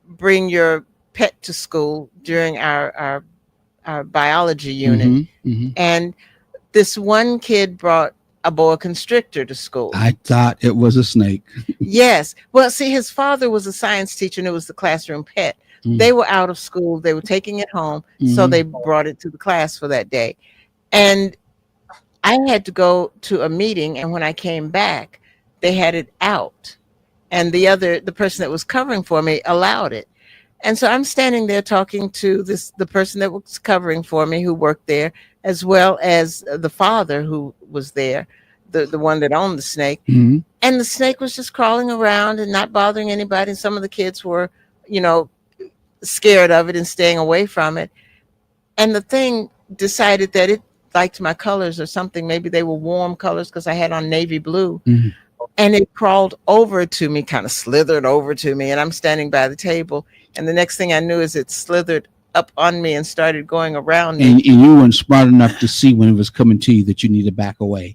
bring your pet to school during our biology unit. And this one kid brought a boa constrictor to school. I thought it was a snake. Yes. Well, see, his father was a science teacher and it was the classroom pet. They were out of school. They were taking it home. So they brought it to the class for that day. And I had to go to a meeting. And when I came back, they had it out. And the person that was covering for me allowed it. And so I'm standing there talking to the person that was covering for me, who worked there, as well as the father who was there, the one that owned the snake. And the snake was just crawling around and not bothering anybody. And some of the kids were, scared of it and staying away from it. And the thing decided that it liked my colors or something. Maybe they were warm colors because I had on navy blue. And it crawled over to me, kind of slithered over to me. And I'm standing by the table. And the next thing I knew is it slithered up on me and started going around me. And you weren't smart enough to see when it was coming to you that you need to back away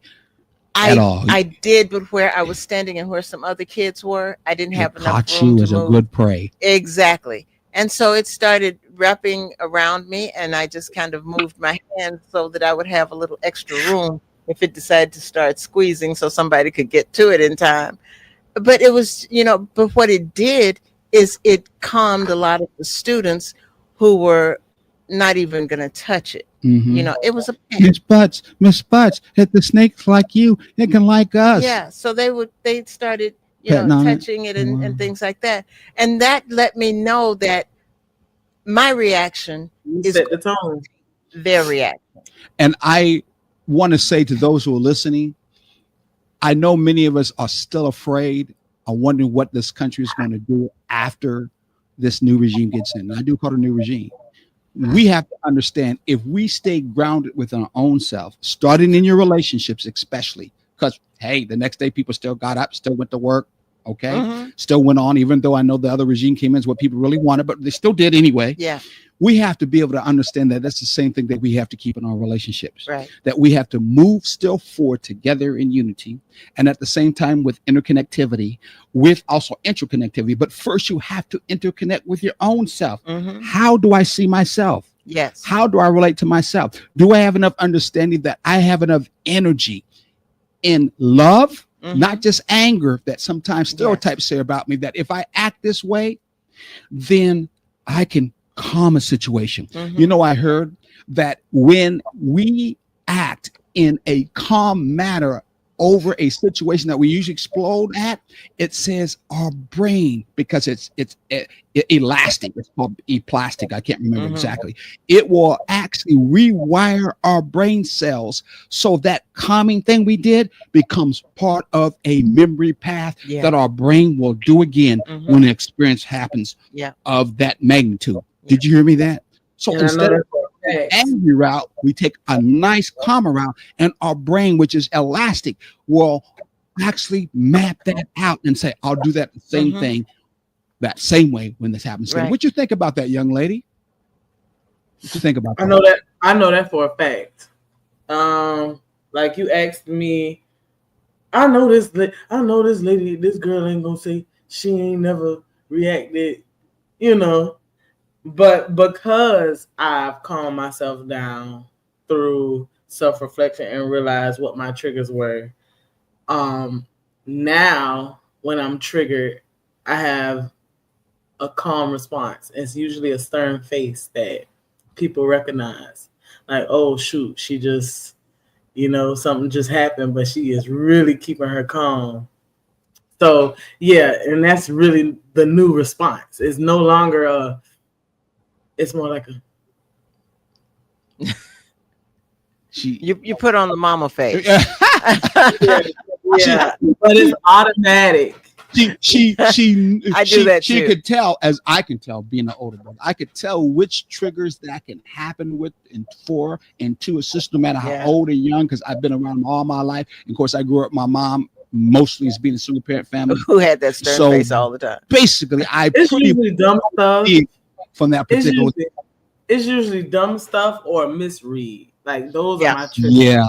at all. I did, but where I was standing and where some other kids were, I didn't have enough caught room you to as move. a good prey. Exactly. And so it started wrapping around me, and I just kind of moved my hand so that I would have a little extra room if it decided to start squeezing, so somebody could get to it in time. But it was, but what it did is it calmed a lot of the students who were not even going to touch it. It was a pet. Miss Butts, if the snake's like you, it can like us. Yeah. So they started, Petting on touching it and things like that. And that let me know that my reaction is set the tone. Their reaction. And I want to say to those who are listening, I know many of us are still afraid, are wondering what this country is going to do after this new regime gets in. And I do call it a new regime. We have to understand, if we stay grounded within our own self, starting in your relationships, especially, because, hey, the next day people still got up, still went to work, okay, still went on, even though I know the other regime came in is what people really wanted, but they still did anyway. Yeah. We have to be able to understand that that's the same thing that we have to keep in our relationships. Right. That we have to move still forward together in unity, and at the same time with interconnectivity, with also interconnectivity. But first, you have to interconnect with your own self. How do I see myself? Yes. How do I relate to myself? Do I have enough understanding that I have enough energy in love, not just anger that sometimes stereotypes say about me, that if I act this way, then I can calm a situation. I heard that when we act in a calm manner over a situation that we usually explode at, it says our brain, because it's elastic, it's called plastic, I can't remember exactly, it will actually rewire our brain cells so that calming thing we did becomes part of a memory path that our brain will do again when the experience happens of that magnitude. Did you hear me that? So instead of angry route, we take a nice calmer route, and our brain, which is elastic, will actually map that out and say, I'll do that same thing that same way when this happens. Right. What you think about that, young lady? What you think about that? I know that for a fact. Like you asked me, I know this lady, this girl ain't gonna say she ain't never reacted, but because I've calmed myself down through self-reflection and realized what my triggers were, now when I'm triggered, I have a calm response. It's usually a stern face that people recognize. Like, oh shoot, she just, something just happened, but she is really keeping her calm. So yeah, and that's really the new response. It's no longer it's more like you put on the mama face. Yeah, but it's automatic. She I do that she too. could tell, as I can tell, being an older brother, I could tell which triggers that can happen with and for and to a sister, no matter how Yeah. old or young, because I've been around them all my life. And of course, I grew up, my mom mostly as being a single parent family. Who had that stern So face all the time? basically, I It's pretty usually dumb stuff. see from that particular. It's usually dumb stuff or misread. Like those Yeah. are my triggers. Yeah.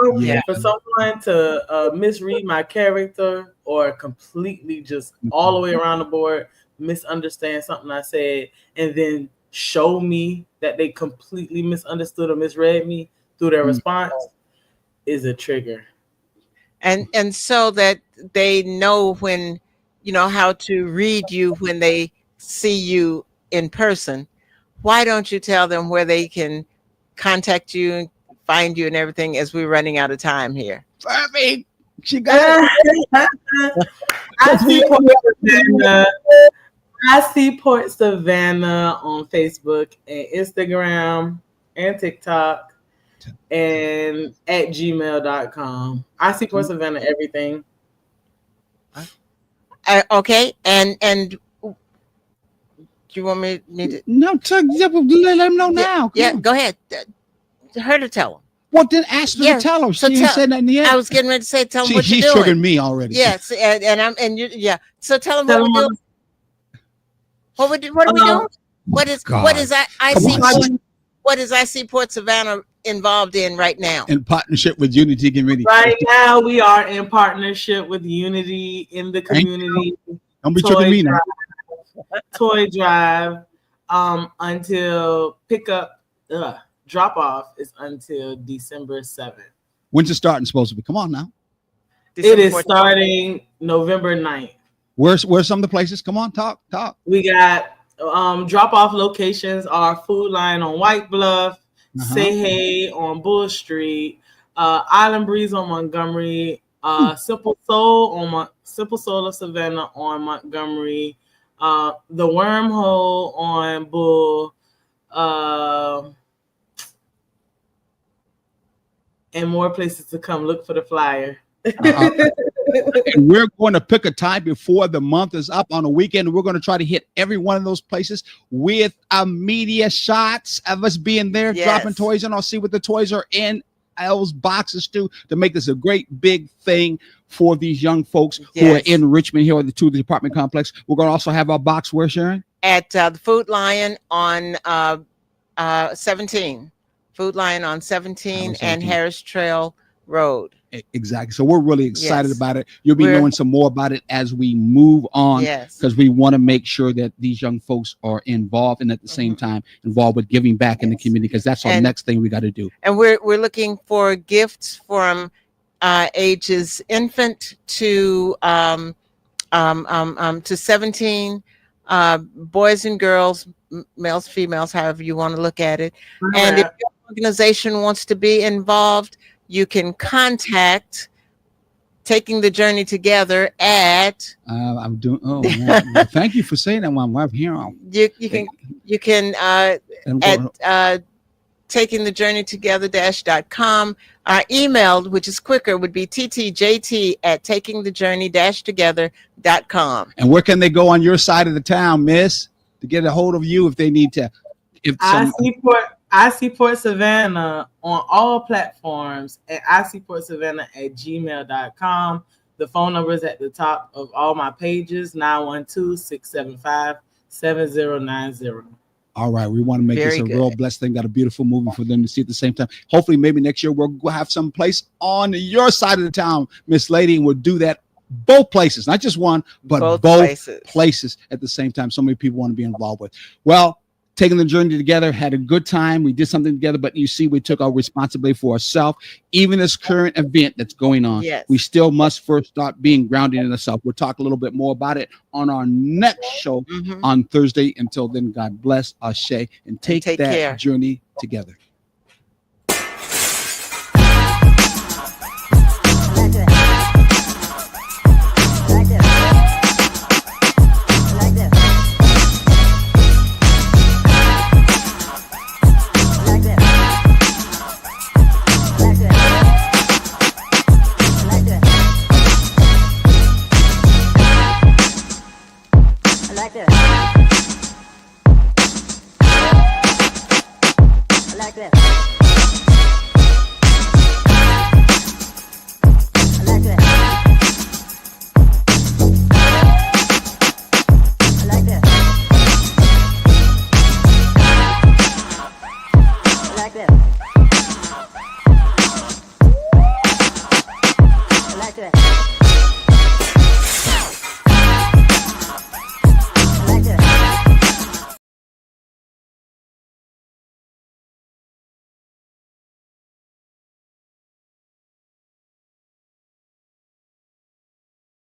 So, Yeah. For someone to misread my character or completely just all the way around the board misunderstand something I said and then show me that they completely misunderstood or misread me through their response is a trigger. And so that they know when, you know, how to read you when they see you in person. Why don't you tell them where they can contact you and find you and everything, as we're running out of time here? Perfect. She got it. I see Port Savannah on Facebook and Instagram and TikTok and at gmail.com. I see Port Savannah everything. Okay, and do you want me to? No, let them know now. Yeah, Come on. go ahead. Her to tell them. Well, then ask her Yeah, to tell her. so She ain't tell- said nothing yet. I was getting ready to say, tell them what She's you're doing. triggered me already. Yes, and you, yeah. So tell them Tell what we're them doing. What are we doing? What is I Come see on, Port, sis. what is I see Port Savannah involved in right now? In partnership with Unity Committee. Right now, we are in partnership with Unity in the Thank you. community. Don't be tricking me now. Toy drive until drop off is until December 7th. When's it starting supposed to be? Come on now. It December is 14th. starting November 9th. Where's some of the places? Come on, talk. We got drop off locations are Food Line on White Bluff, Say Hey on Bull Street, Island Breeze on Montgomery, Simple Soul of Savannah on Montgomery, the Wormhole on Bull, and more places to come. Look for the flyer. And we're going to pick a time before the month is up on a weekend. We're going to try to hit every one of those places with media shots of us being there, Yes. dropping toys in. I'll see what the toys are in those boxes too, to make this a great big thing for these young folks who are Yes. in Richmond here at the apartment complex. We're going to also have our box where, Sharon? At the Food Lion on 17. Food Lion on 17 and 17. Harris Trail Road. Exactly. So we're really excited Yes. about it. You'll be We're- knowing some more about it as we move on. Yes. Because we want to make sure that these young folks are involved and at the same time involved with giving back in the Yes. community, because that's our And- next thing we got to do. And we're looking for gifts from ages infant to 17, boys and girls, males, females, however you want to look at it. And if your organization wants to be involved, you can contact Taking the Journey Together at I'm doing. Oh, man. Well, thank you for saying that. While I'm here, you can at takingthejourneytogether-.com. Our email, which is quicker, would be ttjt@takingthejourney-together.com. and where can they go on your side of the town, Miss, to get a hold of you if they need to? I see Port Savannah on all platforms at icportsavannah@gmail.com. The phone number is at the top of all my pages, 912-675-7090. All right, we want to make Very this a good. real blessed thing. Got a beautiful movie for them to see at the same time. Hopefully, maybe next year we'll have some place on your side of the town, Miss Lady, and we'll do that both places, not just one, but both places at the same time. So many people want to be involved with. Well, Taking the Journey Together, had a good time. We did something together, but you see, we took our responsibility for ourselves. Even this current event that's going on, Yes. we still must first start being grounded in ourselves. We'll talk a little bit more about it on our next show Mhm. on Thursday. Until then, God bless, Ashe, and take take that care. journey together.